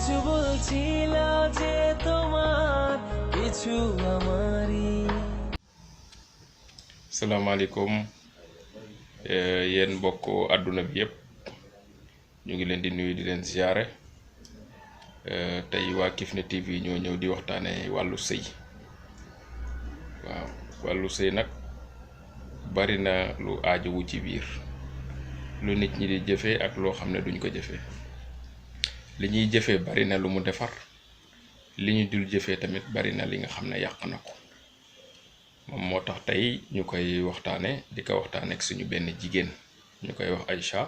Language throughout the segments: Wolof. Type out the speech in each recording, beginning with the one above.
কিছু বলছিল যে তোমার কিছু আমারই। salaamaaleykum yéen mbokk àdduna bi yëpp ñu ngi leen di nuyu di leen ziare tey waa Kifne TV ñoo ñëw di waxtaane wàllu sëy. waaw wàllu sëy nag bari na lu aajowu ci biir, lu nit ñi di jëfee ak loo xam ne duñ ko jëfee. li ñuy jëfee bari na lu mu defar, li ñu dul jëfee tamit bari na li nga xam ne yàq na ko. moom moo tax tey ñu koy waxtaane di ko waxtaane ak suñu benn jigéen ñu koy wax Aïcha,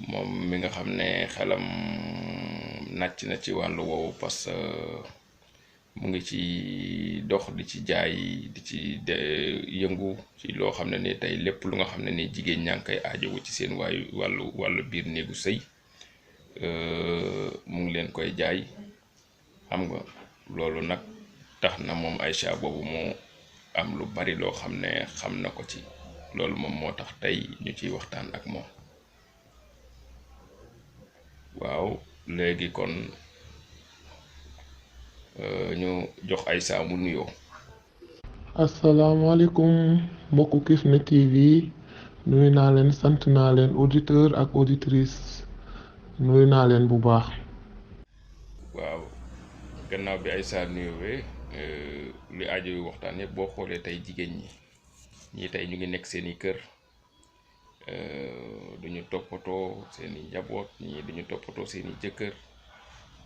moom mi nga xam ne xelam nàcc na ci wàllu woowu parce que mu ngi ci dox di ci jaay di ci yëngu ci loo xam ne ni tey lépp lu nga xam ne ni jigéen ñaa ngi koy aajowu ci seen wàllu biir néegu sëy mu ngi leen koy jaay. xam nga loolu nag tax na moom Aïcha boobu moo am lu bari loo xam ne xam na ko ci loolu, moom moo tax tey ñu ciy waxtaan ak moom. waaw léegi kon ñu jox Aïcha mu nuyoo. asalaamaaleykum mbokku Kifne TV nuyu naa leen, sant naa leen, auditeur ak auditrice nuyu naa leen bu baax. waaw gannaaw bi Aïcha nuyoowee li aajo yu waxtaan yëpp boo xoolee tey jigéen ñi tey ñu ngi nekk seeni kër, duñu toppatoo seeni njaboot, ñii duñu toppatoo seeni jëkkër,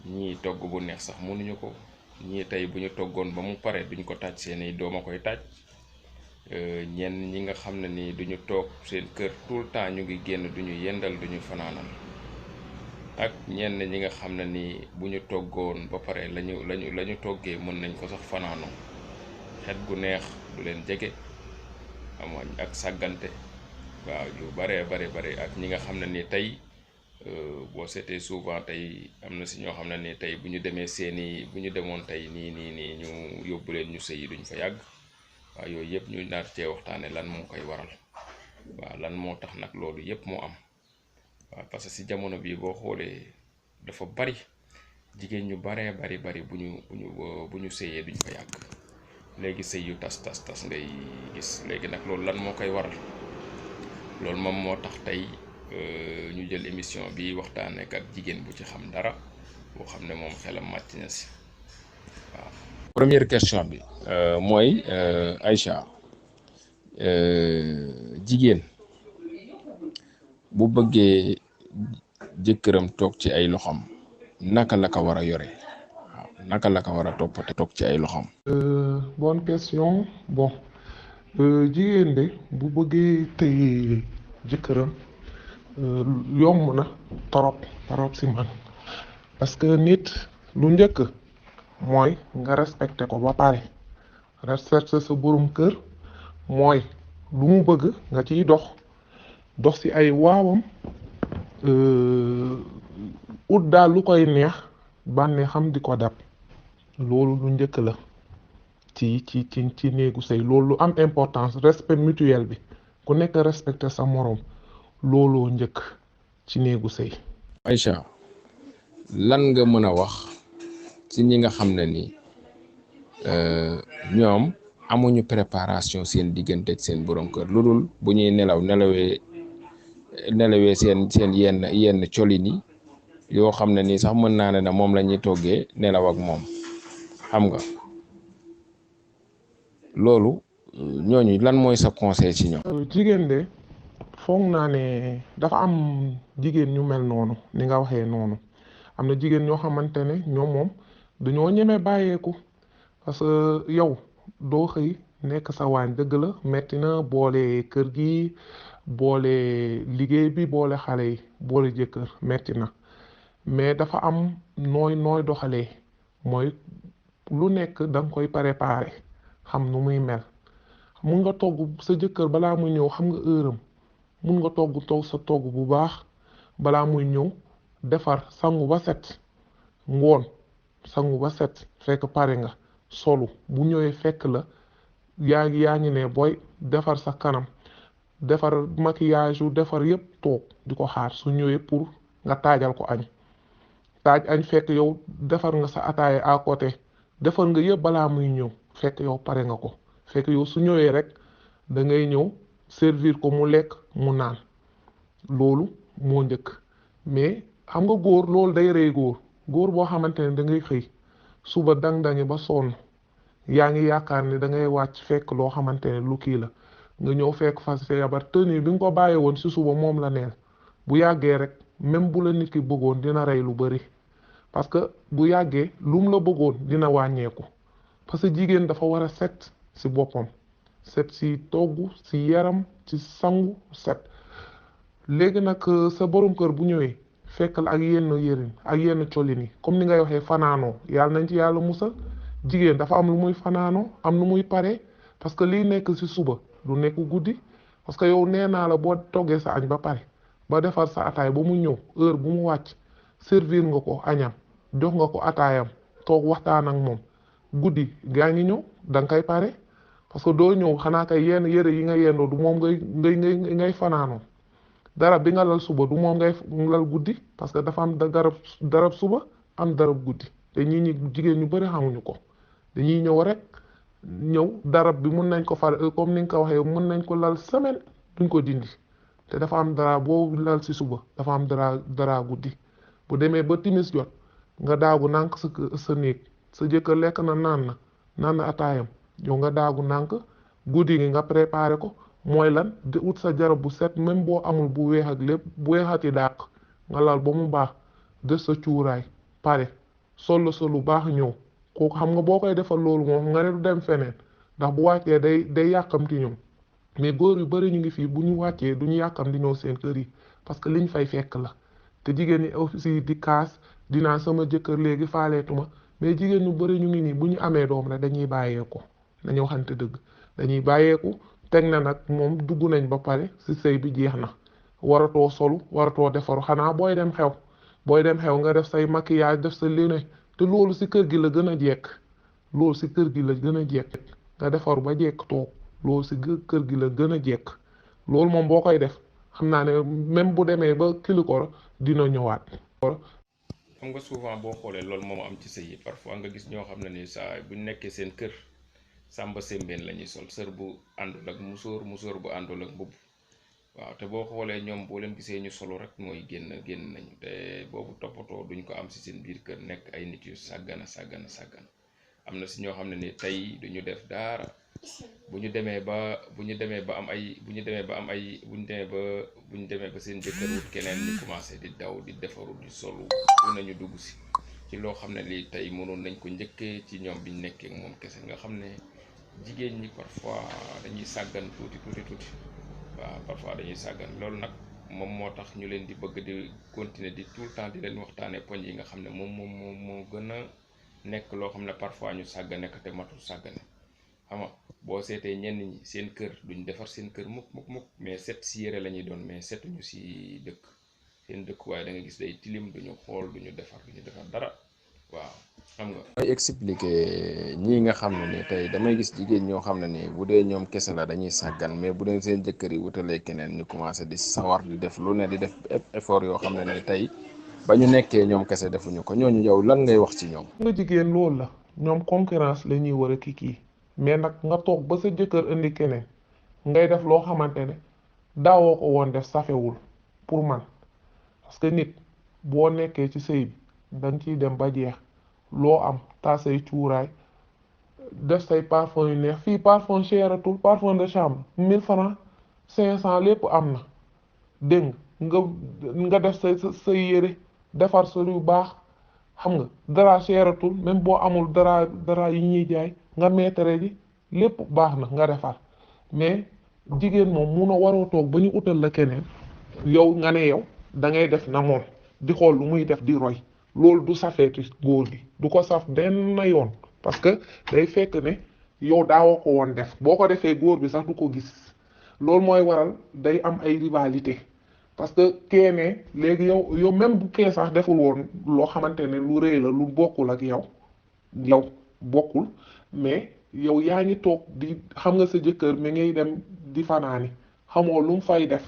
ñii togg bu neex sax mënuñu ko, ñii tey bu ñu toggoon ba mu pare duñ ko taaj, seeni doom a koy taaj. ñenn ñi nga xam ne ni duñu toog seen kër tout le temps ñu ngi génn, duñu yendal duñu fanaanal. ak ñenn ñi nga xam ne ni bu ñu toggoon ba pare lañu toggee mën nañ ko sax fanaanoo, xet gu neex du leen jege, amoñ ak sàggante. waaw yu bare ak ñi nga xam ne ni tey boo seetee souvent tey am na si ñoo xam ne ni tey bu ñu demoon tey nii ñu yóbbu leen ñu sëyi duñ fa yàgg. waaw yooyu yëpp ñu nar cee waxtaane lan moo koy waral, waaw lan moo tax nag loolu yëpp moo am. waaw parce que si jamono bii boo xoolee dafa bari jigéen ñu bari bu ñu sëyee duñ fa yàgg. léegi sëy yu tas ngay gis. léegi nag loolu lan moo koy waral, loolu moom moo tax tey ñu jël émission bi waxtaane ak jigéen bu ci xam dara, boo xam ne moom xelam màcc na si. waaw première question bi mooy Aïcha, jigéen bu bëggee jëkkëram toog ci ay loxoom naka la ko war a yore, waaw naka la ko war a toppate toog ci ay loxoom. Bonne question. Bon, jigéen de bu bëggee tëye jëkkëram yomb na torop si man, parce que nit lu njëkk mooy nga respecté ko ba pare. respecté sa borom kër mooy lu mu bëgg nga ciy dox ci ay waawam, ut daal lu koy neex bànnee xam di ko dab. loolu lu njëkk la ci néegu sëy. loolu lu am importance, respect mutuel bi, ku nekk respecté sa moroom, looloo njëkk ci néegu sëy. Aïcha, lan nga mën a wax ci ñi nga xam ne ni ñoom amuñu préparation seen diggante ak seen borom kër, lu dul bu ñuy nelawee seen yenn colin yi yoo xam ne nii sax mën naa ne moom la ñuy toggee nelaw ak moom, xam nga loolu ñooñu lan mooy sa conseil ci ñoom. jigéen de foog naa ne dafa am jigéen ñu mel noonu ni nga waxee noonu. am na jigéen ñoo xamante ne ñoom moom dañoo ñeme bàyyeeku, parce que yow doo xëy nekk sa waañ, dëgg la metti na, boole kër gi, boole liggéey bi, boole xale yi, boole jëkkër metti na, mais dafa am nooy doxalee. mooy lu nekk danga koy préparer, xam nu muy mel. mun nga togg sa jëkkër balaa muy ñëw, xam nga heuram, mun nga togg sa togg bu baax balaa muy ñëw, defar sangu ba set, ngoon sangu ba set, fekk pare nga solu. bu ñëwee fekk la yaa ngi ne booy defar sa kanam, defar maquillage yu defar yépp, toog di ko xaar su ñëwee pour nga taajal ko añ. taaj añ fekk yow defar nga sa ataaya à côté defar nga yëpp balaa muy ñëw fekk yow pare nga ko fekk yow su ñëwee rek da ngay ñëw servir ko mu lekk mu naan loolu moo njëkk. mais xam nga góor loolu day rey góor boo xamante ne da ngay xëy suba dang-dangi ba sonn yaa ngi yaakaar ne da ngay wàcc fekk loo xamante ne lu kii la nga ñëw fekk fas feebar tenue bi nga ko bàyyee woon si suba moom la neel bu yàggee rek même bu la nit ki bëggoon dina rey lu bari parce que bu yàggee lum la bëggoon dina wàññeeku parce que jigéen dafa war a set si boppam set si togg si yaram ci sangu set léegi nag sa borom kër bu ñëwee fekk la ak yenn yërin ak yenn colin yi comme ni ngay waxee fanaanoo yàlla nañ ci yàlla musal jigéen dafa am lu muy fanaanoo am lu muy pare parce que liy nekk si suba du nekk guddi parce que yow nee naa la boo toggee sa añ ba pare ba defar sa ataay ba mu ñëw heure bu mu wàcc servir nga ko añam jox nga ko ataayam toog waxtaan ak moom guddi gaa ngi ñëw da nga koy pare parce que doo ñëw xanaa kay yenn yëre yi nga yendoo du moom ngay fanaanoo darab bi nga lal suba du moom ngay lal guddi parce que dafa am darab suba am darab guddi te ñi jigéen ñu bari xamuñu ko dañuy ñëw rek ñëw darab bi mun nañ ko far comme ni nga ko waxee mun nañ ko lal semaine duñ ko dindi te dafa am dara boo lal si suba dafa am dara guddi bu demee ba timis jot nga daagu nànk sa néeg sa jëkkër lekk na naan na ataayam yow nga daagu nànk guddi gi nga préparé ko mooy lan di ut sa jarab bu set même boo amul bu weex ak lépp bu weexati dàq nga lal ba mu baax def sa cuuraay pare sol lu baax ñëw kooku xam nga boo koy defal loolu moom nga ne du dem feneen ndax bu wàccee day yàkkamti ñëw mais góor yu bari ñu ngi fii bu ñu wàccee du ñu yàkkam di ñëw seen kër yi parce que liñ fay fekk la te jigéen ñi aussi di kaas dinaa sama jëkkër léegi faaleetuma mais jigéen ñu bari ñu ngi nii bu ñu amee doom rek dañuy bàyyeeku dañuy waxante dëgg dañuy bàyyeeku teg na nag moom dugg nañ ba pare ci sëy bi jeex na waratoo solu waratoo defaru xanaa booy dem xew nga def say maquillage def sa lune te loolu ci kër gi la gën a jekk nga defaru ba jekk toog loolu ci kër gi la gën a jekk loolu moom boo koy def xam naa ne même bu demee ba kilikoro dina ñëwaat. xam nga souvent boo xoolee loolu moom am ci sëy yi parfois nga gis ñoo xam ne ni saa buñ nekkee seen kër sàmba sembeen la ñuy sol sër bu àndul ak musóor bu àndul ak mbubb waaw te boo xoolee ñoom boo leen gisee ñu solo rek mooy génn nañu te boobu toppatoo duñ ko am ci seen biir kër nekk ay nit yu sàggan am na ci ñoo xam ne ni tey duñu def dara bu ñu demee ba seen jëkkër wut keneen ñu commencé di daw di defaru di solu lu nañu dugg ci loo xam ne lii tey mënoon nañ ko njëkkee ci ñoom biñ nekkee ak moom kese nga xam ne jigéen ñi parfois dañuy sàggan tuuti waaw parfois dañuy sàggan loolu nag moom moo tax ñu leen di bëgg di continuer di tout le temps di leen waxtaanee poñ yi nga xam ne moom moo gën a nekk loo xam ne parfois ñu sàggane ko te matul sàggane xam nga boo seetee ñenn ñi seen kër duñ defar seen kër mukk mais set si yére la ñuy doon mais setuñu si dëkk seen dëkk waaye da nga gis day tilim duñu xool duñu defar dara waaw xam nga. mooy expliquer ñii nga xam ne ni tey damay gis jigéen ñoo xam ne ni bu dee ñoom kese la dañuy sàggan mais bu dee seen jëkkër yi wutalee keneen ñu commencé di sawar di def lu ne di def effort yoo xam ne ni tey ba ñu nekkee ñoom kese defuñu ko ñooñu yow lan ngay wax ci ñoom. nga jigéen loolu la ñoom concurrence la ñuy war a kii mais nag nga toog ba sa jëkkër indi keneen ngay def loo xamante ne daawoo ko woon def safewul pour man parce que nit boo nekkee ci sëy bi danga ciy dem ba jeex loo am taa say cuuraay def say parfum yu neex fii parfum cheratul parfum de chambre 1000 francs 500 lépp am na dégg nga def say yére defar sa yu baax xam nga dara cheratul même boo amul dara yi ñuy jaay nga meetare ji lépp baax na nga defar mais jigéen moom munoo waroo toog ba ñu utal la keneen yow nga ne yow da ngay def na moom di xool lu muy def di roy loolu du safeeti góor gi du ko saf benn yoon parce que day fekk ne yow daawoo ko woon def boo ko defee góor bi sax du ko gis loolu mooy waral day am ay rivalité parce que keene léegi yow même bu kee sax deful woon loo xamante ne lu rëy la lu bokkul ak yow bokkul mais yow yaa ngi toog di xam nga sa jëkkër mi ngay dem di fanaani xamoo lu mu fay def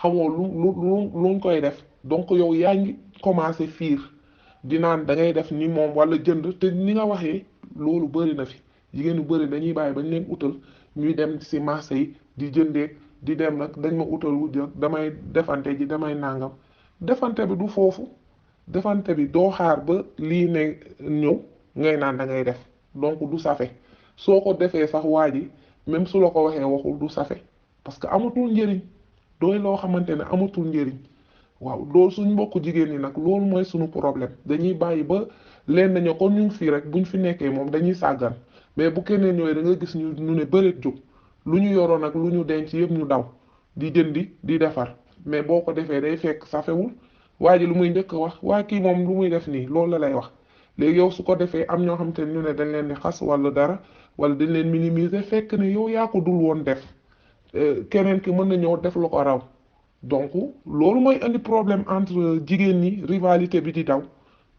xamoo lu mu koy def donc yow yaa ngi commencé fiir di naan da ngay def ni moom wala jënd te ni nga waxee loolu bëri na fi jigéen yu bëri dañuy bàyyi bañ leen utal ñuy dem si marché yi di jëndee di dem nag dañ ma utal wu jël damay defante ji damay nangam defante bi du foofu defante bi doo xaar ba lii ne ñëw ngay naan da ngay def donc du safe soo ko defee sax waa ji même su la ko waxee waxul du safe parce que amatul njëriñ dooy loo xamante ne amatul njëriñ waaw loolu suñ mbokku jigéen ñi nag loolu mooy suñu problème dañuy bàyyi ba leen nañu kon ñu ngi fii rek buñ fi nekkee moom dañuy sàggan mais bu keneen ñooy da nga gis ñu ne bëreet jóg lu ñu yoroon ak lu ñu denc yëpp ñu daw di jëndi di defar mais boo ko defee day fekk safewul waa ji lu muy njëkk a wax waa kii moom lu muy def nii loolu la lay wax léegi yow su ko defee am ñoo xam te ñu ne dañ leen di xas wala dara wala dañ leen minimiser fekk ne yow yaa ko dul woon def keneen ki mën na ñëw def lu ko raw donc loolu mooy indi problème entre jigéen ñi rivalité bi di daw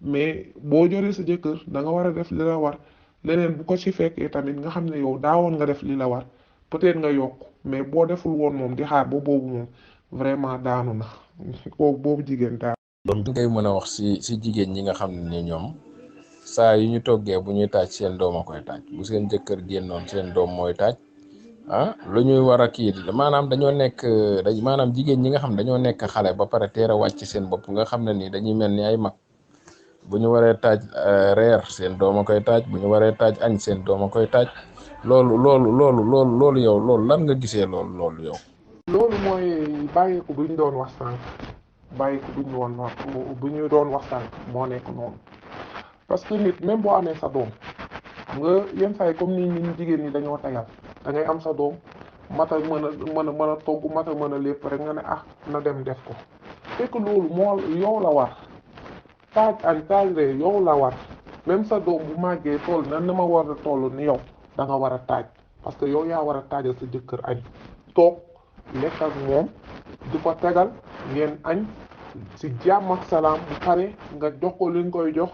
mais boo joree sa jëkkër da nga war a def li la war leneen bu ko ci fekkee tamit nga xam ne yow daawoon nga def li la war peut-être nga yokk mais boo deful woon moom di xaar ba boobu moom vraiment daanu na kooku boobu jigéen daanu. donc ngay mën a wax si jigéen ñi nga xam ne ni ñoom saa yu ñu toggee bu ñuy taaj seen doom a koy taaj bu seen jëkkër génnoon seen doom mooy taaj lu ñuy war a kii maanaam dañoo nekk maanaam jigéen ñi nga xam dañoo nekk xale ba pare teel a wàcc seen bopp nga xam ne ni dañuy mel ni ay mag bu ñu waree taaj reer seen doom a koy taaj bu ñu waree taaj añ seen doom a koy taaj loolu yow loolu lan nga gisee loolu yow. loolu mooy bàyyeeku bu ñu doon wax sànq bàyyeeku bu ñu doon wax sànq moo nekk noonu parce que nit même boo amee sa doom nga yenn saa yi comme ni ñun jigéen ñi dañoo tegal da ngay am sa doom mata mën a togg mata mën a lépp rek nga ne na dem def ko fekk loolu moo yow la war taaj añ taaj ree yow la war même sa doom bu màggee toll nan na ma war a toll ni yow da nga war a taaj parce que yow yaa war a taajal sa jëkkër añ toog lekk ak moom di ko tegal ngeen añ si jàmm ak salaam bu pare nga jox ko li nga koy jox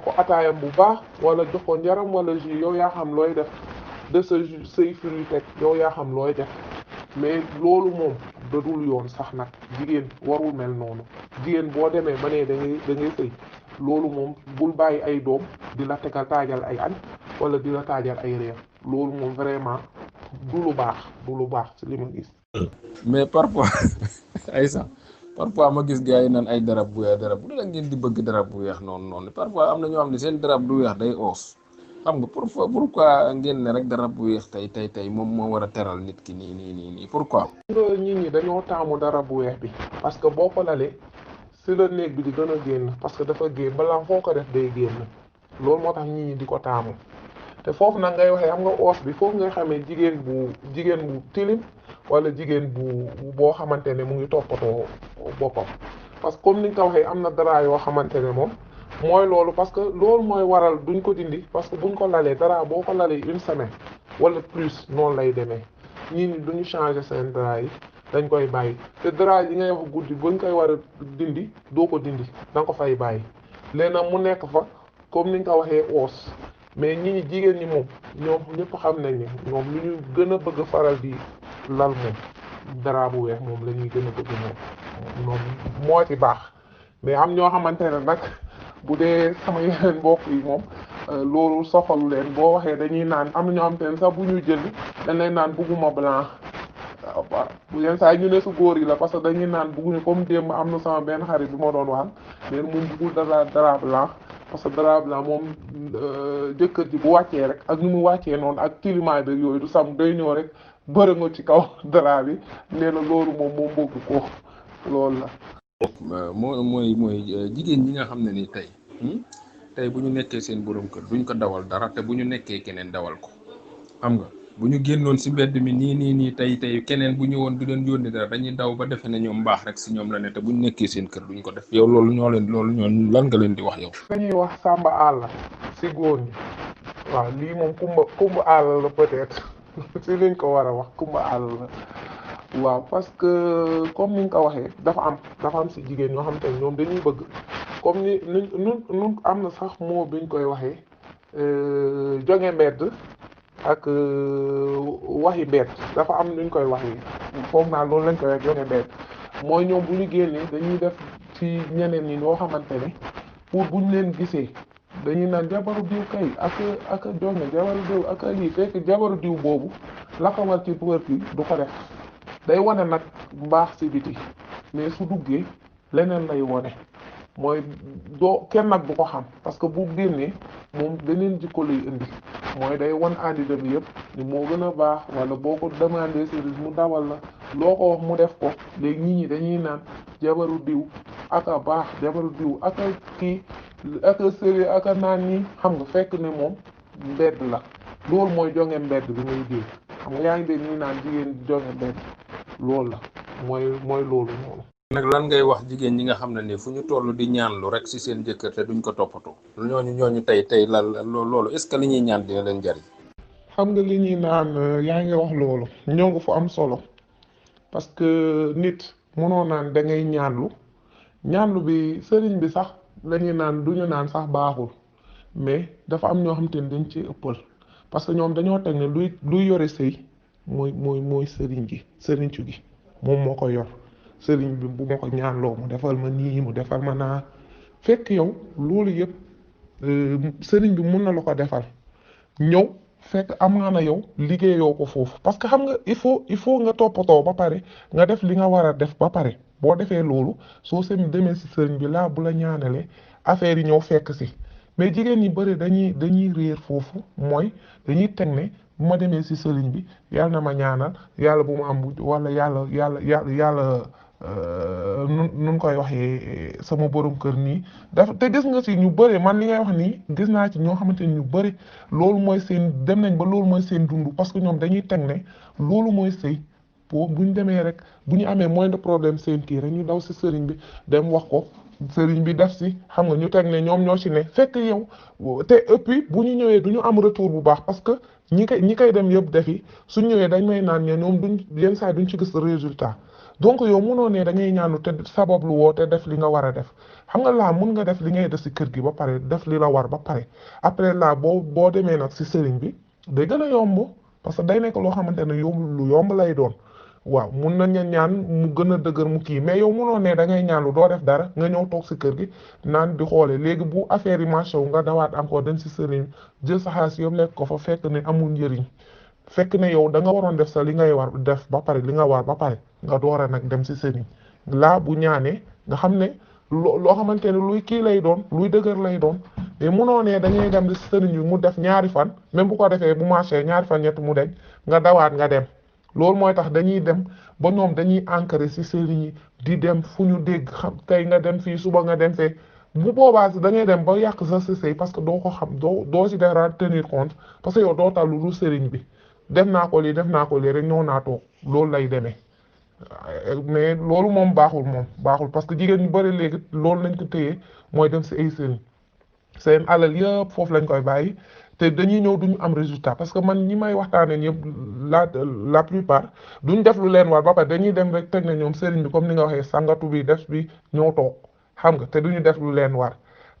ko ataayam bu baax wala jox ko njaram wala jus yow yaa xam looy def de sa say fruit teg yow yaa xam looy def mais loolu moom dadul yoon sax nag jigéen warul mel noonu jigéen boo demee ba ne da ngay sëy loolu moom bul bàyyi ay doom di la tegal taajal ay añ wala di la taajal ay reer loolu moom vraiment du lu baax ci li ma gis. mais parfois ay sax parfois ma gis gars yi naan ay darab bu weex darab bu la ngeen di bëgg darab bu weex noonu parfois am na ñoo xam ne seen darab du weex day oos xam nga pourquoi ngeen ne rek darab bu weex tey moom moo war a teral nit ki nii pourquoi. nit ñi dañoo taamu darab bu weex bi parce que boo ko lalee si la néeg bi di gën a génn parce que dafa génn balaa foo ko def day génn loolu moo tax nit ñi di ko taamu te foofu nag ngay waxee xam nga oos bi foofu ngay xamee jigéen bu tilim wala jigéen boo xamante ne mu ngi toppatoo boppam parce que comme ni nga ko waxee am na dara yoo xamante ne moom mooy loolu parce que loolu mooy waral duñ ko dindi parce que buñ ko lalee dara boo ko lalee une semaine wala plus noonu lay demee ñii ni duñu changer seen dara yi dañ koy bàyyi te dara yi ngay wax guddi buñ koy war a dindi doo ko dindi da nga ko fay bàyyi léegi nag mu nekk fa comme ni nga ko waxee oos mais ñi jigéen ñi moom ñoom ñëpp xam nañ ne ñoom lu ñu gën a bëgg faral di lal moom dara bu weex moom la ñuy gën a bëgg moom moo ci baax mais am ñoo xamante ne nag bu dee sama yeneen mbokk yi moom loolu soxalu leen boo waxee dañuy naan am na ñoo xamante ne sax bu ñuy jënd dañ lay naan bugguma blanc waaw bu yenn saa yi ñu ne su góor yi la parce que dañuy naan bugguñu comme démb am na sama benn xarit bi ma doon wax mais moom buggul dara blanc parce que dara blanc moom jëkkër ji bu wàccee rek ak nu mu wàccee noonu ak tilimaay beeg yooyu du sam day ñëw rek bërëngo ci kaw dara bi nee na loolu moom bëgg ko loolu la. mooy jigéen ñi nga xam ne ni tey bu ñu nekkee seen borom kër duñ ko dawal dara te bu ñu nekkee keneen dawal ko xam nga bu ñu génnoon si mbedd mi nii tey keneen bu ñëwoon du leen yónni dara dañuy daw ba defe ne ñoom baax rek si ñoom la ne te bu ñu nekkee seen kër duñ ko def yow loolu ñoo lan nga leen di wax yow. dañuy wax sàmba àll si góor ñi waaw lii moom kumba àll la peut-être si liñ ko war a wax kumba àll la waaw parce que comme ni nga ko waxee dafa am si jigéen ñoo xam te ne ñoom dañuy bëgg comme ni nun am na sax moo biñ koy waxee jonge mbedd ak waxi mbedd dafa am nuñ koy waxee foog naa loolu lañ koy wax jonge mbedd mooy ñoom bu ñu génnee dañuy def ci ñeneen ñi ñoo xamante ne pour buñ leen gisee dañuy naan jabaru diw kay ak jonge jabaru diw ak lii fekk jabaru diw boobu la ko war ci kër gi du ko def day wane nag mbaax ci biti mais su duggee leneen lay wane mooy doo kenn nag du ko xam parce que bu génnee moom beneen jikko lay indi mooy day wan àddina bi yëpp ni moo gën a baax wala boo ko demandé service mu dawal la loo ko wax mu def ko léegi nit ñi dañuy naan jabaru diw ak a baax jabaru diw ak a kii ak a sëri ak a naan nii xam nga fekk ne moom mbedd la loolu mooy jonge mbedd bi ngay dégg xam nga yaa ngi dégg ñuy naan jigéen jonge mbedd loolu la mooy loolu noonu. nag lan ngay wax jigéen ñi nga xam ne ni fu ñu toll di ñaanlu rek ci seen jëkkër te duñ ko toppatoo ñooñu tey la loolu est-ce que li ñuy ñaan dina leen jariñ. xam nga li ñuy naan yaa ngi wax loolu ñoo ngi fu am solo parce que nit mënoo naan da ngay ñaanlu bi sëriñ bi sax la ñuy naan du ñu naan sax baaxul mais dafa am ñoo xam te ne dañ ci ëppal parce que ñoom dañoo teg ne luy yore sëy mooy sëriñcu gi moom moo ko yor sëriñ bi bu ma ko ñaanloo mu defal ma nii mu defal ma naa fekk yow loolu yëpp sëriñ bi mun na la ko defal ñëw fekk amaana yow liggéeyoo ko foofu parce que xam nga il faut nga toppatoo ba pare nga def li nga war a def ba pare boo defee loolu soo seen demee si sëriñ bi laa bu la ñaanalee affaire yi ñëw fekk si mais jigéen ñi bëri dañuy réer foofu mooy dañuy teg ne bu ma demee si sëriñ bi yàlla na ma ñaanal yàlla bu ma am wala yàlla nun koy waxee sama borom kër nii dafa te gis nga si ñu bëri man li ngay wax nii gis naa ci ñoo xamante ni ñu bëri loolu mooy seen dem nañ ba loolu mooy seen dund parce que ñoom dañuy teg ne loolu mooy sëy pour bu ñu demee rek bu ñu amee moins de problème seen kii rek ñu daw si sëriñ bi dem wax ko sëriñ bi def si xam nga ñu teg ne ñoom ñoo ci ne fekk yow te et puis bu ñu ñëwee du ñu am retour bu baax parce que ñi koy dem yëpp defi su ñëwee dañ may naan ne ñoom duñ yenn saa duñ ci gis résultat donc yow munoo ne da ngay ñaanu te sabablu woo te def li nga war a def xam nga laa mun nga def li ngay def si kër gi ba pare def li la war ba pare après laa boo demee nag si sëriñ bi day gën a yomb parce que day nekk loo xamante ne lu yomb lay doon waaw mun nañ ñaan mu gën a dëgër mu kii mais yow munoo ne da ngay ñaanlu doo def dara nga ñëw toog si kër gi naan di xoole léegi bu affaire yi marché wu nga dawaat encore dem si sëriñ jël sa xaalis yëpp lekk ko fa fekk ne amul njëriñ fekk ne yow da nga waroon def sa li ngay war def ba pare li nga war ba pare nga doora nag dem si sëriñ laa bu ñaanee nga xam ne loo xamante ne luy kii lay doon luy dëgër lay doon mais munoo ne dañuy dem si sëriñ bi mu def ñaari fan même bu ko defee bu marché ñaari fan ñett mu deñ nga dawaat nga dem loolu mooy tax dañuy dem ba ñoom dañuy ancré si sëriñ yi di dem fu ñu dégg xam tey nga dem fii suba nga dem fee bu boobaa da ngay dem ba yàq sa sëy parce que doo ko xam doo si dara tenir compte parce que yow doo tal lu sëriñ bi def naa ko lii rek ñëw naa toog loolu lay demee mais loolu moom baaxul parce que jigéen ñu bëri léegi loolu lañ ko téye mooy dem si ay sëriñ seen alal yëpp foofu lañ koy bàyyi te dañuy ñëw duñu am résultat parce que man ñi may waxtaanee yëpp la plupart duñ def lu leen war ba pare dañuy dem rek teg na ñoom sëriñ bi comme ni nga waxee sangatu bi def bi ñëw toog xam nga te duñu def lu leen war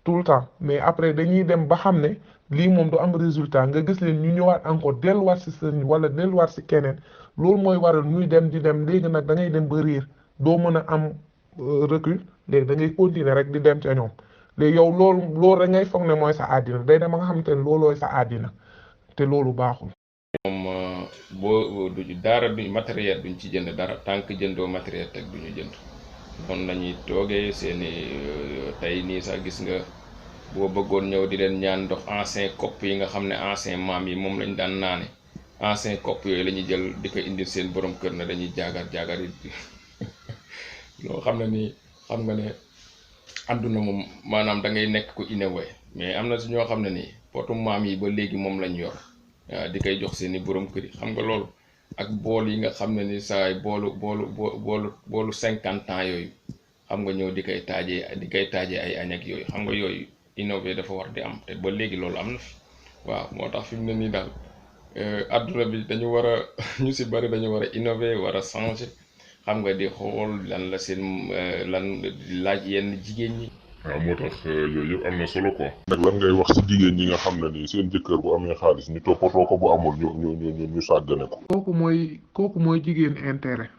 tout le temps mais après dañuy dem ba xam ne lii moom du am résultat nga gis leen ñu ñëwaat encore delluwaat si sëriñ wala delluwaat si keneen loolu mooy waral ñuy dem di dem léegi nag da ngay dem ba réer doo mën a am recul léegi da ngay continuer rek di dem ca ñoom léegi yow loolu rek ngay foog ne mooy sa àddina day dem ba nga xamante ne loolooy sa àddina te loolu baaxul. moom boo du dara duñ matériel duñ ci jënd dara tant que jëndoo matériel teg duñu jënd noonu lañuy toogee seeni tey nii sax gis nga boo bëggoon ñëw di leen ñaan ndox ancien kopp yi nga xam ne ancien maam yi moom lañ daan naane ancien kopp yooyu la ñuy jël di ko indil seen borom kër ne dañuy jaagar yi loo xam ne nii xam nga ne àdduna moom maanaam da ngay nekk ko inewee mais am na si ñoo xam ne nii potu maam yi ba léegi moom lañ yor di koy jox seeni borom kër yi xam nga loolu ak bool yi nga xam ne ni saay boolu 50 ans yooyu xam nga ñëw di koy taajee ay añ ak yooyu xam nga yooyu innové dafa war di am te ba léegi loolu am na fi waaw moo tax fi mu ne nii daal adduna bi dañu war a ñu si bari dañu war a innové war a changer xam nga di xool lan la seen lan laaj yenn jigéen ñi. waaw moo tax yooyu yëpp am na solo quoi. nag lan ngay wax ci jigéen ñi nga xam ne ni seen jëkkër bu amee xaalis ñu toppatoo ko bu amul ñu sàggane ko. kooku mooy jigéen intérêt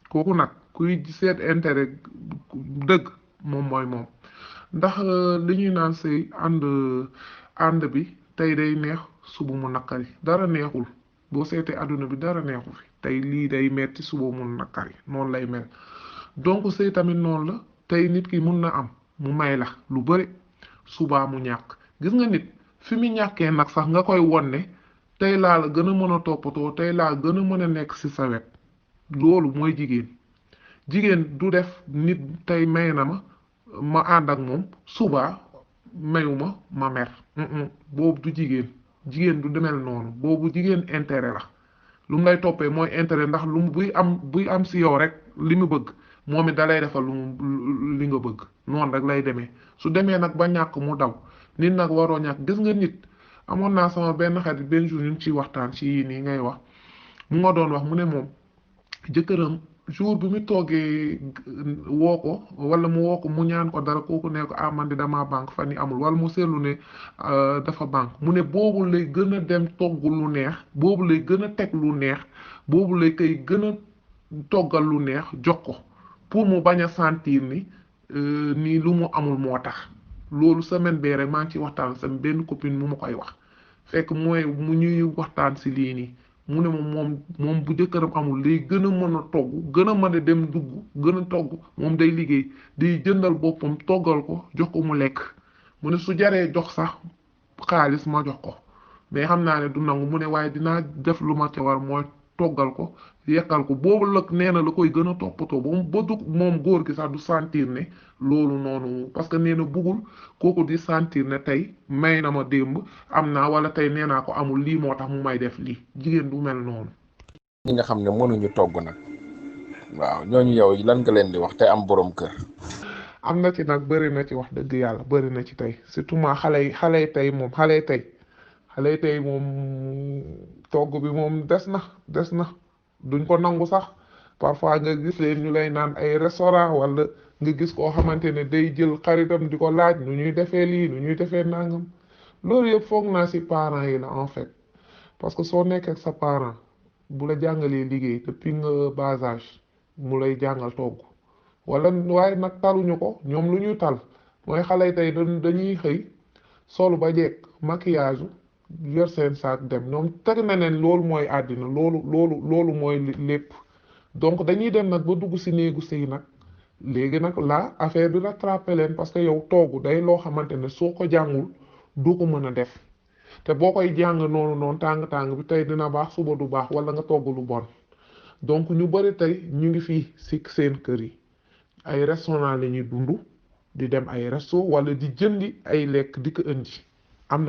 kooku nag kuy seet intérêt dëgg moom mooy moom ndax li ñuy naan sëy ànd bi tey day neex suba mu naqari dara neexul boo seetee àdduna bi dara neexu fi tey lii day metti suba mu naqari noonu lay mel donc sëy tamit noonu la tey nit ki mun na am mu may la lu bëri subaa mu ñàkk gis nga nit fi mu ñàkkee nag sax nga koy won ne tey laa la gën a mën a toppatoo tey laa gën a mën a nekk ci sa wet loolu mooy jigéen du def nit tey may na ma ànd ak moom subaa mayuma ma mer boobu du jigéen du demel noonu boobu jigéen intérêt la lu mu lay toppee mooy intérêt ndax lu mu buy am si yow rek li mu bëgg moom it dalay defal li nga bëgg noonu rek lay demee su demee nag ba ñàkk mu daw nit nag waroo ñàkk gis nga nit amoon naa sama benn xarit benn jour ñu ngi ciy waxtaan ci yii nii ngay wax mu nga doon wax mu ne moom jëkkëram jour bi mu toogee woo ko wala mu woo ko mu ñaan ko dara kooku ne ko ah man de dama banque fan yi amul wala mu seetlu ne dafa banque mu ne boobu lay gën a dem togg lu neex boobu lay gën a teg lu neex boobu lay koy gën a toggal lu neex jox ko pour mu bañ a sentir ni nii lu mu amul moo tax loolu semaine bee rek maa ngi ci waxtaan sama benn copine mu ma koy wax fekk mooy mu ñuy waxtaan si lii nii mu ne moom bu jëkkëram amul day gën a mën a togg gën a mën a dem dugg gën a togg moom day liggéey day jëndal boppam toggal ko jox ko mu lekk mu ne su jaree jox sax xaalis ma jox ko mais xam naa ne du nangu mu ne waaye dinaa def lu ma ca war mooy toggal ko yekkal ko boobu lëg nee na la koy gën a toppatoo ba du moom góor gi sax du sentir ne loolu noonu parce que nee na buggul kooku di sentir ne tey may na ma démb am naa wala tey nee naa ko amul lii moo tax mu may def lii jigéen du mel noonu. ñi nga xam ne mënuñu togg nag waaw ñooñu yow lan nga leen di wax te am borom kër. am na ci nag bëri na ci wax dëgg yàlla bëri na ci tey surtout ma xale yi tey moom togg bi moom des na duñ ko nangu sax parfois nga gis leen ñu lay naan ay restaurant wala nga gis koo xamante ne day jël xaritam di ko laaj nu ñuy defee lii nu ñuy defee nangam loolu yëpp foog naa ci parents yi la en fait parce que soo nekkee ak sa parent bu la jàngalee liggéey depuis nga bas âge mu lay jàngal togg waaye nag taluñu ko ñoom lu ñuy tal mooy xale yi tey dañuy xëy solu ba jekk maquillage yor seen saak dem ñoom teg na leen loolu mooy àddina loolu mooy lépp donc dañuy dem nag ba dugg ci néegu sëy nag léegi nag la affaire bi rattrapé leen parce que yow toogu day loo xamante ne soo ko jàngul du ko mën a def te boo koy jàng noonu tàng bi tey dina baax suba du baax wala nga togg lu bon donc ñu bari tey ñu ngi fii ci seen kër yi ay restaurant la ñuy dund di dem ay resto wala di jëndi ay lekk di ko indi am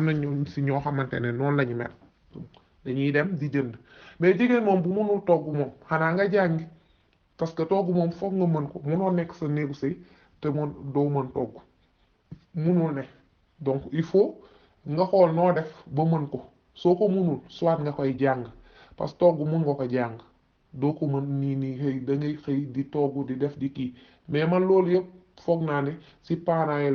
na ñu ci ñoo xamante ne noonu la ñu mel dañuy dem di jënd mais jigéen moom bu mënul togg moom xanaa nga jàngi parce que togg moom foog nga mën ko mënoo nekk sa néegu sëy te doo mën togg mënul ne donc il faut nga xool noo def ba mën ko soo ko mënul soit nga koy jàng parce que togg mën nga ko jàng doo ko mën nii xëy da ngay xëy di togg di def di kii mais man loolu yëpp foog naa ne ci parents yi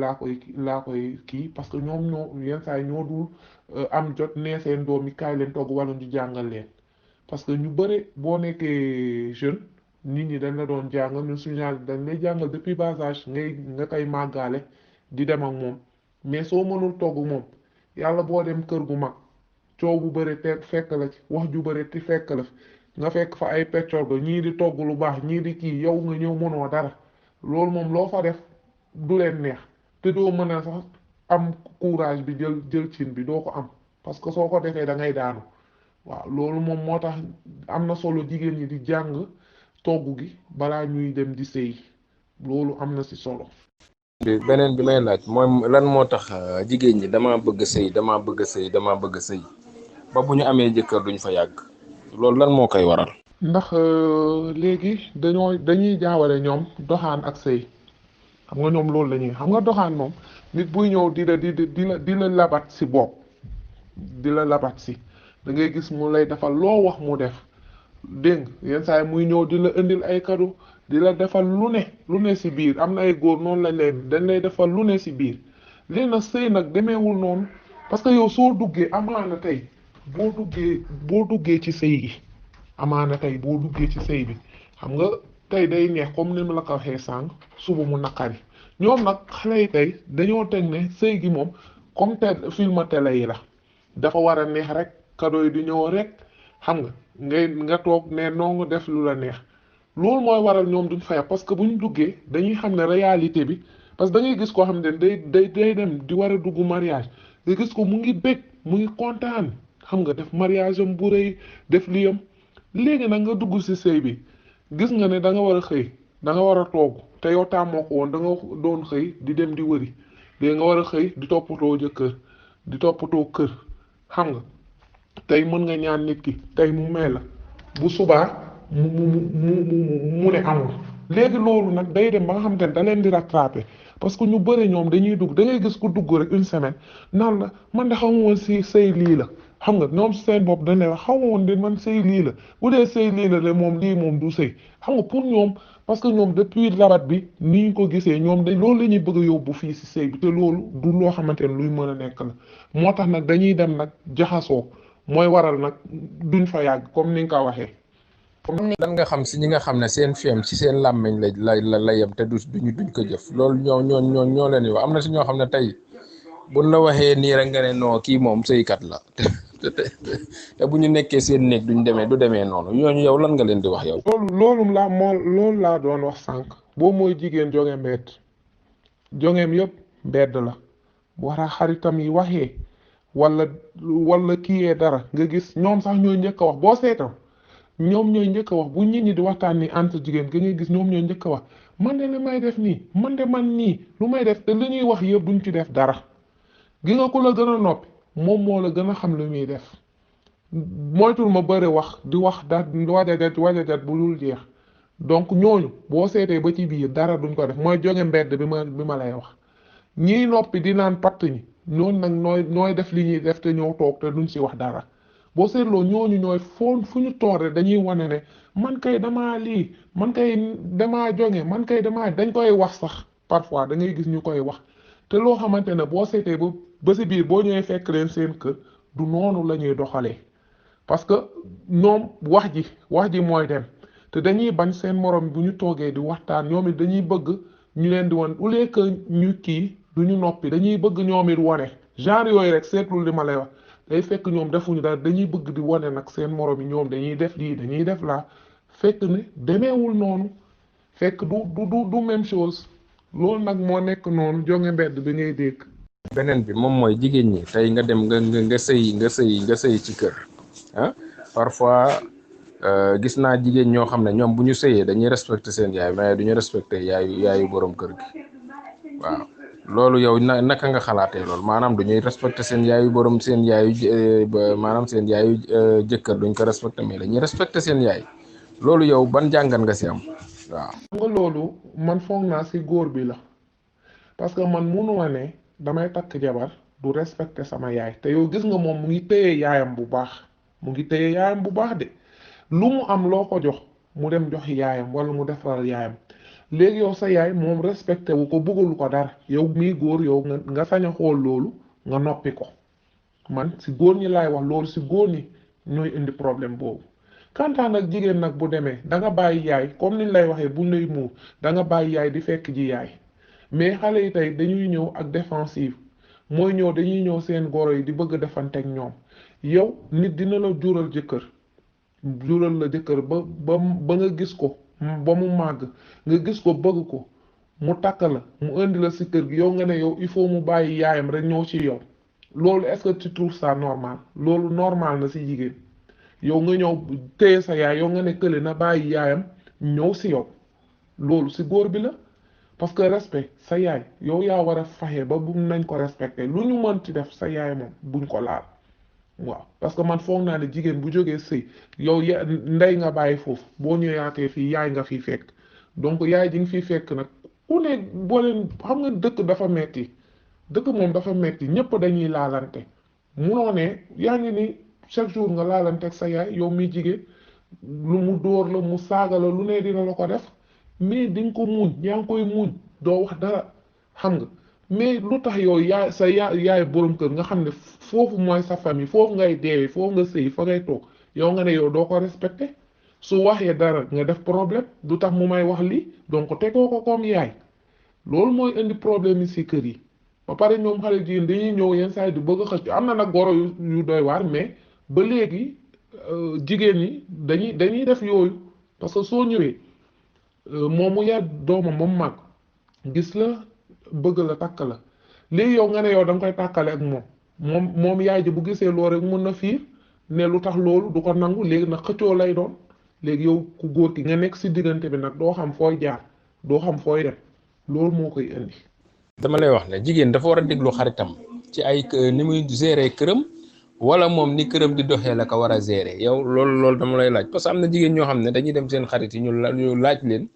laa koy kii parce que ñoom ñoo yenn saa yi ñoo dul am jot nee seen doom yi kaay leen togg wala ñu jàngal leen parce que ñu bëri boo nekkee jeune nit ñi dañ la doon jàngal ñun suñu dañ lay jàngal depuis bas âge nga koy màggaale di dem ak moom mais soo mënul togg moom yàlla boo dem kër gu mag coow bu bëri te fekk la ci wax ju bëri te fekk la nga fekk fa ay peccor ba ñii di togg lu baax ñii di kii yow nga ñëw mënoo dara loolu moom loo fa def du leen neex te doo mën a sax am courage bi jël cin bi doo ko am parce que soo ko defee da ngay daanu waaw loolu moom moo tax am na solo jigéen ñi di jàng togg gi balaa ñuy dem di sëy loolu am na ci solo. beneen bi may laaj mooy lan moo tax jigéen ñi dama bëgg sëy ba bu ñu amee jëkkër duñ fa yàgg loolu lan moo koy waral. ndax léegi dañuy jaawale ñoom doxaan ak sëy xam nga ñoom loolu la ñuy xam nga doxaan moom nit buy ñëw di la labat ci bopp di la labat ci da ngay gis mu lay defal loo wax mu def dégg yenn saa yi muy ñëw di la indil ay cadeau di la defal lu ne ci biir am na ay góor noonu dañ lay defal lu ne ci biir léegi nag sëy nag demeewul noonu parce que yow soo duggee amaana tey boo duggee ci sëy gi amaana tey boo duggee ci sëy bi xam nga tey day neex comme ni mu la ko waxee sànq suba mu naqari ñoom nag xale yi tey dañoo teg ne sëy gi moom comme te film télé yi la dafa war a neex rek cadeau yi di ñëw rek xam nga toog ne noo def lu la neex loolu mooy waral ñoom duñ faya parce que bu ñu duggee dañuy xam ne réalité bi parce que da ngay gis koo xam ne day dem di war a dugg mariage nga gis ko mu ngi bég mu ngi kontaan xam nga def mariage am bu rëy def liyam léegi nag nga dugg ci sëy bi gis nga ne da nga war a xëy da nga war a toog te yow tàmmoo ko woon da nga doon xëy di dem di wëri léegi nga war a xëy di toppatoo jëkkër di toppatoo kër xam nga tey mën nga ñaan nit ki tey mu may la bu subaa mu ne amul léegi loolu nag day dem ba nga xamante ne da leen di rattraper parce que ñu bëri ñoom dañuy dugg da ngay gis ku dugg rek une semaine naan la man de xaw ma woon si sëy lii la xam nga ñoom seen bopp dañ ne la xaw ma woon de man sëy lii la bu dee sëy lii la de moom lii moom du sëy xam nga pour ñoom parce que ñoom depuis labat bi ni ñu ko gisee ñoom dañ loolu la ñuy bëgg a yóbbu fii si sëy bi te loolu du loo xamante ne luy mën a nekk la moo tax nag dañuy dem nag jaxasoo mooy waral nag duñ fa yàgg comme ni nga ko waxee. lan nga xam si ñi nga xam ne seen feem ci seen làmmiñ la yem te duñ ko jëf loolu ñoo leen di wax am na si ñoo xam ne tey buñ la waxee nii rek nga ne non kii moom sëykat la te bu ñu nekkee seen néeg du demee noonu ñooñu yow lan nga leen di wax yow. loolu laa doon wax sànq boo mooy jigéen jonge mbedd jongeem yëpp mbedd la war a xaritam yi waxee wala kiyee dara nga gis ñoom sax ñooy njëkk a wax boo seetam ñoom ñooy njëkk a wax bu nit ñi di waxtaan ni entre jigéen ga ngay gis ñoom ñooy njëkk a wax man de li may def nii man nii lu may def te li ñuy wax yëpp duñ ci def dara gi nga ku la gën a noppi moom moo la gën a xam lu muy def moytul ma bëri wax di wax da wajajat bu dul jeex donc ñooñu boo seetee ba ci biir dara duñ ko def mooy jóge mbedd bi ma lay wax ñiy noppi di naan patt ñi ñooñu nag nooy def li ñuy def te ñoo toog te duñ si wax dara boo seetloo ñooñu ñooy fu ñu toore dañuy wane ne man kay damaa lii man kay damaa jóge man kay dañ koy wax sax parfois da ngay gis ñu koy wax te loo xamante ne boo seetee ba si biir boo ñëwee fekk leen seen kër du noonu la ñuy doxalee parce que ñoom wax ji mooy dem te dañuy bañ seen morom bu ñu toogee di waxtaan ñoom it dañuy bëgg ñu leen di wan au lieu que ñu kii du ñu noppi dañuy bëgg ñoom it wane genre yooyu rek seetlul li ma lay wax day fekk ñoom defuñu dara dañuy bëgg di wane nag seen morom yi ñoom dañuy def lii dañuy def laa fekk ne demeewul noonu fekk du même chose loolu nag moo nekk noonu jonge mbedd bi ngay dégg. beneen bi moom mooy jigéen ñi tey nga dem nga sëy ci kër ah parfois gis naa jigéen ñoo xam ne ñoom bu ñu sëyee dañuy respecté seen yaay mais duñu respecté yaayu borom kër gi waaw loolu yow naka nga xalaatee loolu maanaam duñuy respecté seen yaayu jëkkër duñ ko respecté mais dañuy respecté seen yaay loolu yow ban jàngat nga si am waaw. nga loolu man foog naa si góor bi la parce que man munuma ne damay takk jabar du respecté sama yaay te yow gis nga moom mu ngi téye yaayam bu baax de lu mu am loo ko jox mu dem jox yaayam wala mu defaral yaayam léegi yow sa yaay moom respecté wu ko bëggul ko dara yow mii góor yow nga sañ a xool loolu nga noppi ko man si góor ñi laay wax loolu si góor ñi ñooy indi problème boobu kantaan ak jigéen nag bu demee da nga bàyyi yaay comme niñ lay waxee bu lay muur da nga bàyyi yaay di fekk ji yaay mais xale yi tey dañuy ñëw ak défensive mooy dañuy ñëw seen goro yi di bëgg defanteeg ñoom yow nit dina la jural la jëkkër ba nga gis ko ba mu màgg nga gis ko bëgg ko mu takk la mu indi la si kër gi yow nga ne yow il faut mu bàyyi yaayam rek ñëw ci yow loolu est-ce que tu trouves ça normal loolu normal na si jigéen yow nga ñëw téye sa yaay yow nga ne kële na bàyyi yaayam ñëw si yow loolu si góor bi la parce que respect sa yaay yow yaa war a faxe ba bu nañ ko respecté lu ñu mën ci def sa yaay moom buñ ko laal waaw parce que man foog naa ne jigéen bu jógee sëy yow ndey nga bàyyi foofu boo ñëwaatee fii yaay nga fi fekk donc yaay ji nga fi fekk nag ku ne boo leen xam nga dëkk dafa metti dëkk moom dafa metti ñëpp dañuy laalante munoo ne yaa ngi ni chaque jour nga laalante ak sa yaay yow mi jigéen lu mu dóor la mu saaga la lu ne dina la ko def mais di nga ko muñ yaa ngi koy muñ doo wax dara xam nga mais lu tax yow yaay borom kër nga xam ne foofu mooy sa famille foofu ngay deewee foofu nga sëy fa ngay toog yow nga ne yow doo ko respecté su waxee dara nga def problème du tax mu may wax lii donc tegoo ko comme yaay loolu mooy indi problème yi si kër yi ba pare ñoom xale jigéen dañuy ñëw yenn saa yi di bëgg a xëcc am na nag goro yu doy waar mais ba léegi jigéen ñi dañuy def yooyu parce que soo ñëwee moom mu yar doomam moom mag gis la bëgg la takk la léegi yow nga ne yow da nga koy tàkkale ak moom yaay ji bu gisee loolu rek mun na fiir ne lu tax loolu du ko nangu léegi nag xëccoo lay doon léegi yow ku góor ki nga nekk si diggante bi nag doo xam fooy jaar doo xam fooy dem loolu moo koy indi. dama lay wax ne jigéen dafa war a déglu xaritam ci ay ni muy gérer këram wala moom ni këram di doxee la ko war a gérer yow loolu dama lay laaj parce que am na jigéen ñoo xam ne dañuy dem seen xarit yi ñu laaj leen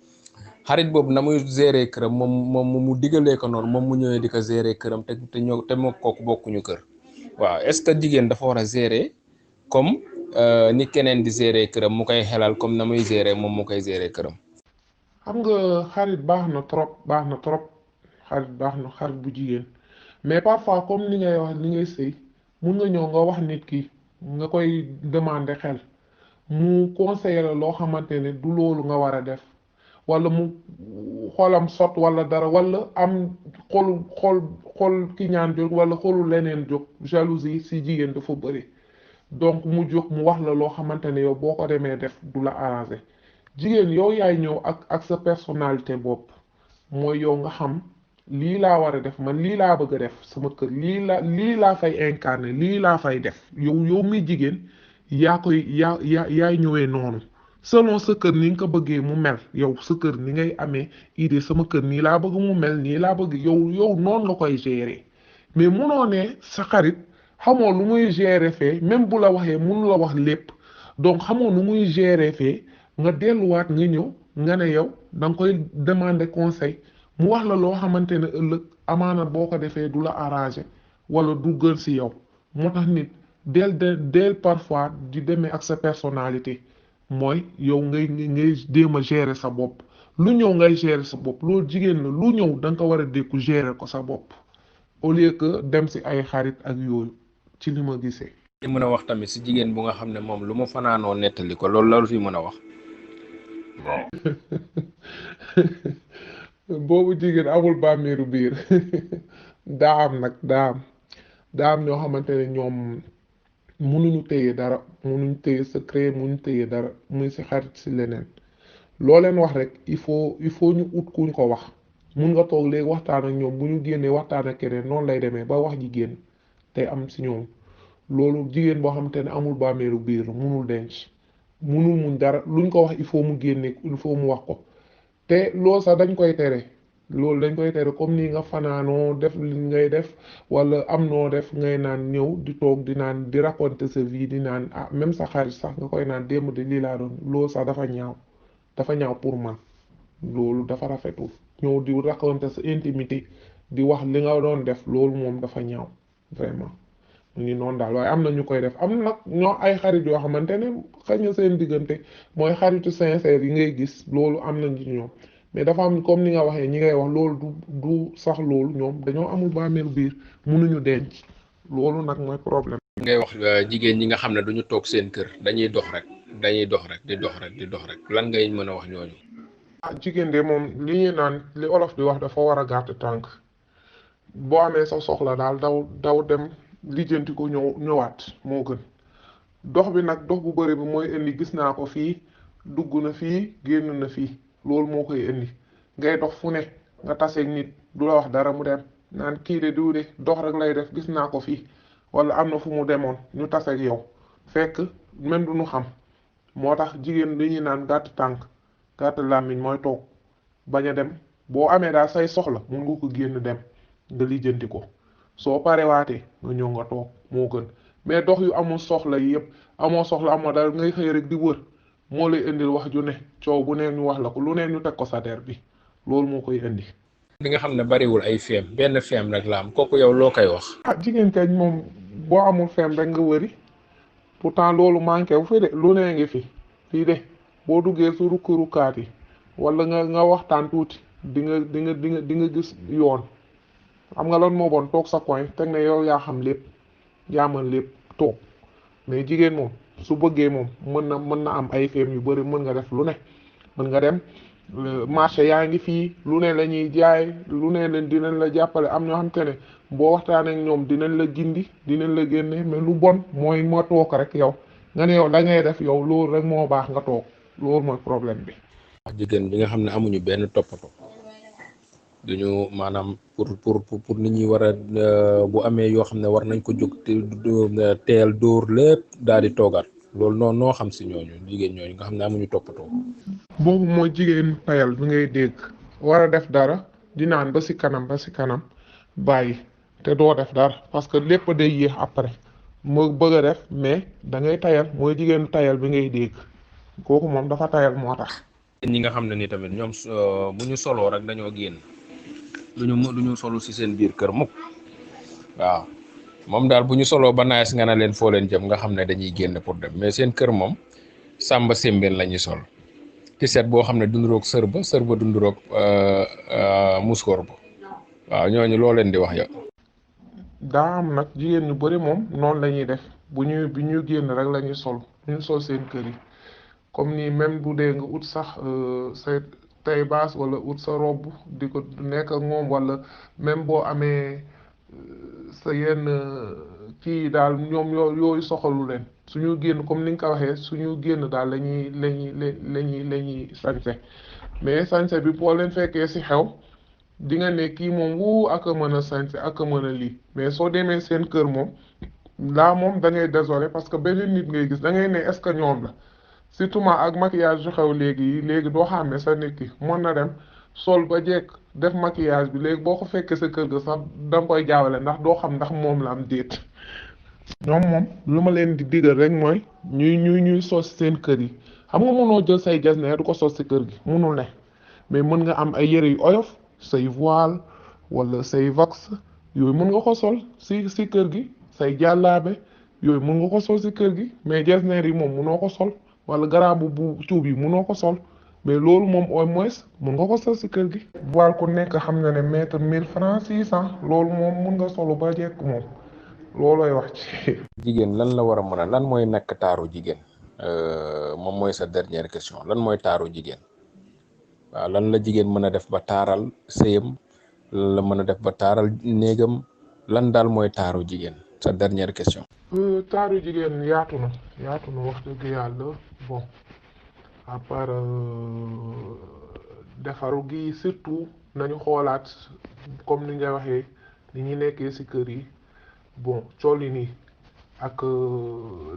xarit boobu na muy gérer këram moom mu digalee ko noonu moom mu ñëwee di ko gérer këram te moo kooku bokkuñu kër waaw est-ce que jigéen dafa war a gérer comme ni keneen di gérer këram mu koy xelal comme na muy gérer moom mu koy gérer këram. xam nga xarit baax na trop xarit baax na xarit bu jigéen mais parfois comme ni ngay wax li ngay sëy mun nga ñëw nga wax nit ki nga koy demander xel mu conseiller la loo xamante ne du loolu nga war a def wala mu xolam sot wala dara wala am xol ki ñaan jóg wala xolu leneen jóg jalousie si jigéen dafa bëri donc mu jóg mu wax la loo xamante ne yow boo ko demee def du la arranger jigéen yow yaay ñëw ak sa personnalité bopp mooy yow nga xam lii laa war a def man lii laa bëgg a def sama kër lii laa fay incarner lii laa fay def yow mi jigéen yaay ñëwee noonu selon sa kër ni nga ko bëggee mu mel yow sa kër ni ngay amee idée sama kër nii laa bëgg mu mel nii laa bëgg yow noonu nga koy gérer mais munoo ne sa xarit xamoo lu muy gérer fee même bu la waxee mënu la wax lépp donc xamoo nu muy gérer fee nga delluwaat nga ñëw nga ne yow da nga koy demander conseil mu wax la loo xamante ne ëllëg amaana boo ko defee du la arranger wala du gën si yow moo tax nit del parfois di demee ak sa personnalité mooy yow ngay jéem a gérer sa bopp lu ñëw ngay gérer sa bopp loolu jigéen la lu ñëw da nga ko war a dékku gérer ko sa bopp au lieu que dem si ay xarit ak yooyu ci li ma gisee. li mën a wax tamit si jigéen bu nga xam ne moom lu ma fanaanoo nettali ko loolu fi mën a wax. waaw. boobu jigéen amul bàmmeeru biir daa am ñoo xamante ne ñoom munuñu téye dara munuñu téye secret munuñu téye dara muy si xarit si leneen loo leen wax rek il faut ñu ut kuñ ko wax mun nga toog léegi waxtaan ak ñoom bu ñu génnee waxtaan ak keneen noonu lay demee ba wax ji génn tey am si ñoom loolu jigéen boo xamante ne amul bàmmeeru biir munul denc munul muñ dara luñ ko wax il faut mu génne il faut mu wax ko te loolu sax dañ koy tere comme nii nga fanaanoo def li ngay def wala am noo def ngay naan ñëw di toog di naan di raconter sa vie di naan même sa xarit sax nga koy naan démb de lii laa doon loolu sax dafa ñaaw pour man loolu dafa rafetul ñëw di raconter sa intimité di wax li nga doon def loolu moom dafa ñaaw vraiment mu ngi noonu daal waaye am na ñu koy def am nag ñoo ay xarit yoo xamante ne xëy na seen diggante mooy xaritu sincère yi ngay gis loolu am na ci ñoom mais dafa am comme ni nga waxee ñi ngay wax loolu du sax loolu ñoom dañoo amul bàmmeelu biir mënuñu denc loolu nag mooy problème. ngay wax jigéen ñi nga xam ne duñu toog seen kër dañuy dox rek di dox rek lan ngay mën a wax ñooñu. jigéen de moom li ñuy naan li olof di wax dafa war a gàtt tànk boo amee sa soxla daal daw dem lijjanti ko ñëwaat moo gën dox bi nag dox bu bëri bi mooy indi gis naa ko fii dugg na fii génn na fii loolu moo koy indi ngay dox fu ne nga taseeg nit du la wax dara mu dem naan kii de diw de dox rek lay def gis naa ko fii wala am na fu mu demoon ñu taseeg yow fekk même du ñu xam moo tax jigéen li ñuy naan gàtt tànk gàtt làmmiñ mooy toog bañ a dem boo amee daal say soxla mun nga ko génn dem nga lijjanti ko soo parewaatee nga ñëw nga toog moo gën mais dox yu amul soxla yi yëpp amoo soxla amoo dara ngay xëy rek di wër moo lay indil wax ju ne coow bu ne ñu wax la ko lu ne ñu teg ko sa der bi loolu moo koy indi. li nga xam ne bariwul ay feem benn feem rek la am kooku yow loo koy wax. jigéen kañ moom boo amul feem rek nga wëri pourtant loolu manqué wu fi de lu ne ngi fi fii de boo duggee su rukkaat yi wala nga waxtaan tuuti di nga gis yoon. xam nga lan moo bon toog sa coin teg ne yow yaa xam lépp yaa mën lépp toog mais jigéen moom su bëggee moom mën na am ay feem yu bari mën nga def lu ne mën nga dem marché yaa ngi fii lu ne la ñuy jaay lu ne leen dinañ la jàppale am ñoo xam te ne boo waxtaanee ak ñoom dinañ la gindi dinañ la génne mais lu bon mooy ma toog rek yow nga ne yow da ngay def yow loolu rek moo baax nga toog loolu mooy problème bi. jigéen bi nga xam ne amuñu benn toppatoo duñu maanaam pour nit ñi war a bu amee yoo xam ne war nañ ko jóg teel dóor lépp daal di toogaat loolu noonu noo xam si ñooñu jigéen ñooñu nga xam ne amuñu toppatoo. boobu mooy jigéen tayal bi ngay dégg war a def dara di naan ba si kanam bàyyi te doo def dara parce que lépp day yéex après moo bëgg a def mais da ngay tayal mooy jigéenu tayal bi ngay dégg kooku moom dafa tayal moo tax. ñi nga xam ne ni tamit ñoom bu ñu soloo rek dañoo génn duñu solu si seen biir kër mukk waaw moom daal bu ñu soloo ba naes nga na leen foo leen jëm nga xam ne dañuy génn pour dem mais seen kër moom sàmba sémbeen la ñuy sol tiset boo xam ne dunduroog sër ba dunduroog muskoor ba waaw ñooñu loo leen di wax yow. daa am nag jigéen ñu bari moom noonu la ñuy def bu ñu génn rek la ñuy sol ñu sol seen kër yi comme ni même bu dee nga ut sax sa tay baas wala ut sa robb di ko nekk ak moom wala même boo amee sa yenn kii daal ñoom yooyu soxalu leen suñu génn comme ni nga ko waxee suñu génn daal la ñuy sañse mais sañse bi boo leen fekkee ci xew di nga ne kii moom wu ak a mën a sañse ak a mën a lii mais soo demee seen kër moom laa moom da ngay désolé parce que benn nit ngay gis da ngay ne est-ce que ñoom la surtout ak maquillage yu xew léegi doo xàmmee sa nit ki mën na dem sol ba jekk def maquillage bi léegi boo ko fekkee sa kër ga sax da nga koy jaawale ndax doo xam ndax moom la am déet. ñoom moom lu ma leen di digal rek mooy ñuy sos seen kër yi xam nga mënoo jël say jasneer du ko sos si kër gi mënul ne mais mën nga am ay yëre yu oyof say voile wala say vax yooyu mën nga ko sol si kër gi say jàllaabe yooyu mën nga ko sol si kër gi mais jasneer yi moom mënoo ko sol wala garaabu bu cuub yi mënoo ko sol mais loolu moom au moins mën nga ko sol si kër gi. voile ku nekk xam na ne mètre 1000 francs 600 loolu moom mën nga solu ba jekk moom loolooy wax ci. jigéen lan la war a mën a lan mooy nekk taaru jigéen moom mooy sa dernière question lan mooy taaru jigéen waaw lan la jigéen mën a def ba taaral sëyam lan la mën a def ba taaral néegam lan daal mooy taaru jigéen sa dernière question. taaru jigéen yaatu na wax dëgg yàlla bon à part defaru gi surtout nañu xoolaat comme ni nga waxee ni ñuy nekkee ci kër yi bon colli nii ak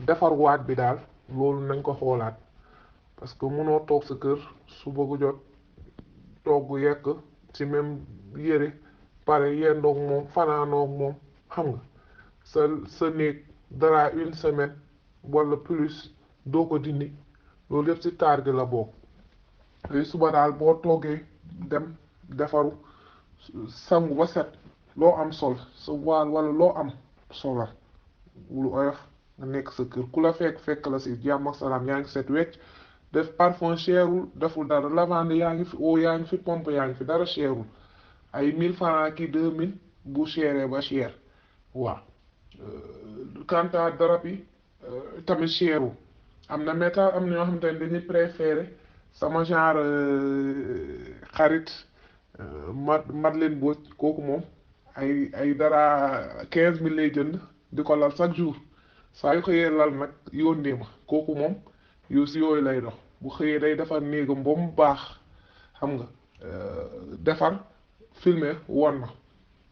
defarwaat bi daal loolu nañ ko xoolaat parce que mënoo toog sa kër su bëgg jot togg yekk ci même yére pare yendoog moom fanaanoog moom xam nga sa néeg dara une semaine wala plus doo ko dindi loolu yëpp ci taar gi la bokk léegi suba daal boo toogee dem defaru sangu ba set loo am sol sa voile wala loo am solal lu oyof nga nekk sa kër ku la fekk la ci jàmm ak salaam yaa ngi set wecc def parfum cherul deful dara lavande yaa ngi fi eau yaa ngi fi pompe yaa ngi fi dara cherul ay 1000 francs ki 2000 bu chéré ba cher waaw quant à darab yi tamit cherul am na métal am na ñoo xamante ne dañuy préféré sama genre xarit Madeleine Mbodj kooku moom ay dara 15000 lay jënd di ko lal chaque jour saa yu xëyee lal nag yónnee ma kooku moom yow si yooyu lay dox bu xëyee day defar néegam ba mu baax xam nga defar filmer won na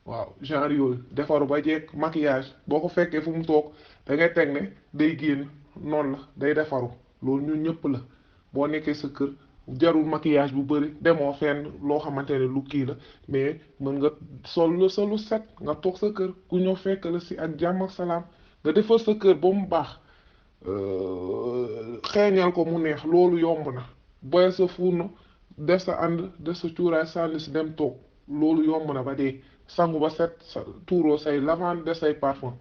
waaw genre yooyu defaru ba jekk maquillage boo ko fekkee fu mu toog da ngay teg ne day génn noonu la day defaru loolu ñun ñëpp la boo nekkee sa kër jarul maquillage bu bëri demoo fenn loo xamante ne lu kii la mais mën nga sol sa lu set nga toog sa kër ku ñëw fekk la si ak jàmm ak salaam nga defar sa kër ba mu baax xeeñal ko mu neex loolu yomb na boyal sa fourneau def sa ànd def sa cuuraay sànni si dem toog loolu yomb na ba dee sangu ba set sa tuuroo say lavande def say parfum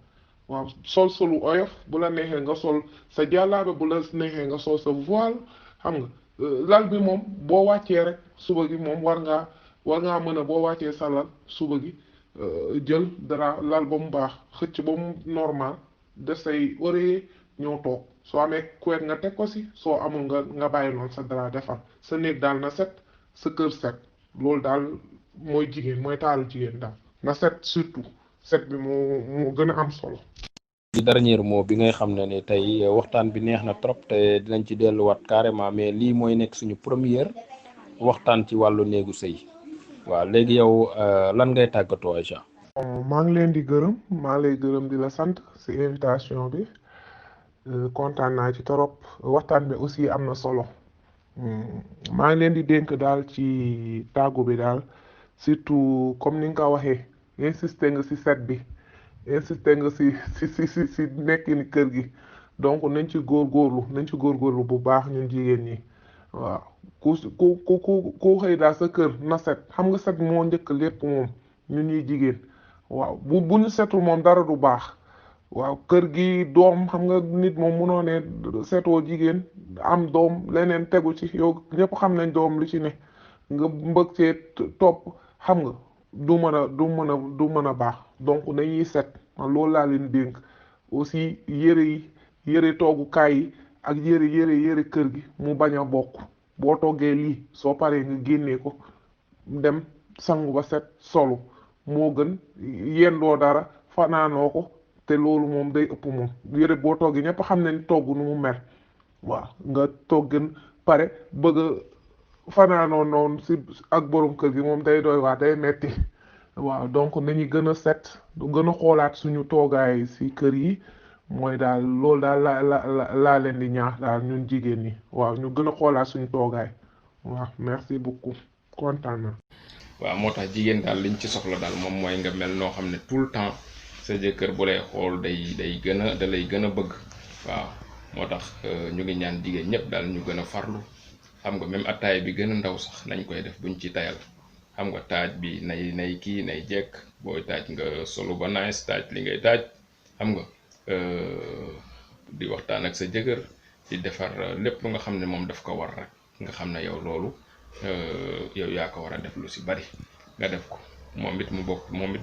waaw sol solu oyof bu la neexee nga sol sa jàllaabe bu la neexee nga sol sa voile xam nga lal bi moom boo wàccee rek suba gi moom war ngaa mën a boo wàccee sa lal suba gi jël dara lal ba mu baax xëcc ba mu normal def say oreiller ñëw toog soo amee couette nga teg ko si soo amul nga bàyyi noonu sa dara defar sa néeg daal na set sa kër set loolu daal mooy jigéen mooy taaru jigéen daal na set surtout set bi moo gën a am solo. di dernier mot bi ngay xam ne ni tey waxtaan bi neex na trop te dinañ ci delluwaat carrément mais lii mooy nekk suñu première waxtaan ci wàllu néegu sëy waaw léegi yow lan ngay tàggatoo Aïcha. maa ngi leen di gërëm maa lay gërëm di la sant si invitation bi kontaan naa ci torop waxtaan bi aussi am na solo maa ngi leen di dénk daal ci tàggu bi daal surtout comme ni nga ko waxee insister nga si set bi insister nga si nekkin kër gi donc nañ ci góorgóorlu bu baax ñun jigéen ñi waaw ku xëy daal sa kër na set xam nga set moo njëkk lépp moom ñun ñuy jigéen waaw bu ñu setul moom dara du baax waaw kër gi doom xam nga nit moom munoo ne setoo jigéen am doom leneen tegu ci yow ñëpp xam nañ doom lu ci ne nga mbëgg see topp xam nga du mën a baax donc nañuy set man loolu laa leen dénk aussi yëre toogukaay yi ak yëre kër gi mu bañ a bokk boo toggee lii soo paree nga génnee ko dem sangu ba set solu moo gën yendoo dara fanaanoo ko te loolu moom day ëpp moom yëre boo toggee ñëpp xam ne togg nu mu mel waaw nga toggën pare bëgg a fanaanoo noonu si ak borom kër gi moom day doy waa day metti waaw donc nañu gën a set gën a xoolaat suñu toogaay si kër yi mooy daal loolu daal laa leen di ñaax daal ñun jigéen ñi waaw ñu gën a xoolaat suñu toogaay waaw merci beaucoup kontaan na. waaw moo tax jigéen daal liñ ci soxla daal moom mooy nga mel noo xam ne tout le temps sa jëkkër bu lay xool da lay gën a bëgg waaw moo tax ñu ngi ñaan jigéen ñëpp daal ñu gën a farlu xam nga même attaay bi gën a ndaw sax nañ koy def buñ ci tayal xam nga taaj bi nay kii nay jekk booy taaj nga solo ba nice taaj li ngay taaj xam nga di waxtaan ak sa jëkkër di defar lépp lu nga xam ne moom daf ko war rek nga xam ne yow loolu yow yaa ko war a def lu si bari nga def ko moom it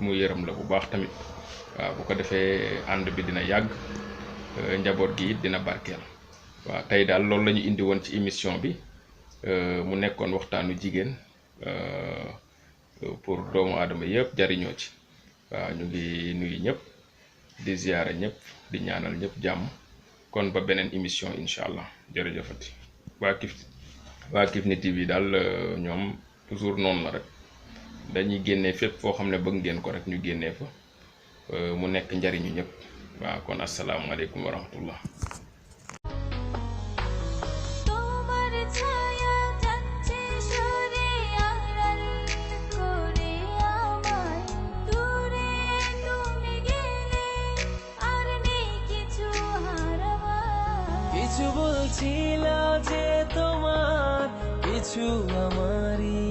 mu yërëm la bu baax tamit waaw bu ko defee ànd bi dina yàgg njaboot gi it dina barkeel waaw tey daal loolu la ñu indi woon ci émission bi mu nekkoon waxtaanu jigéen pour doomu aadama yëpp jariñoo ci waaw ñu ngi nuyu ñëpp di ziyaara ñëpp di ñaanal ñëpp jàmm kon ba beneen émission incha allah jërëjëfati waa Kifne TV daal ñoom toujours noonu la rek dañuy génnee fépp foo xam ne bëgg ngeen ko rek ñu génnee fa mu nekk njariñu ñëpp waaw kon asalaamaaleykum wa rahmatullah কিছু বলছিল যে তোমার কিছু আমারই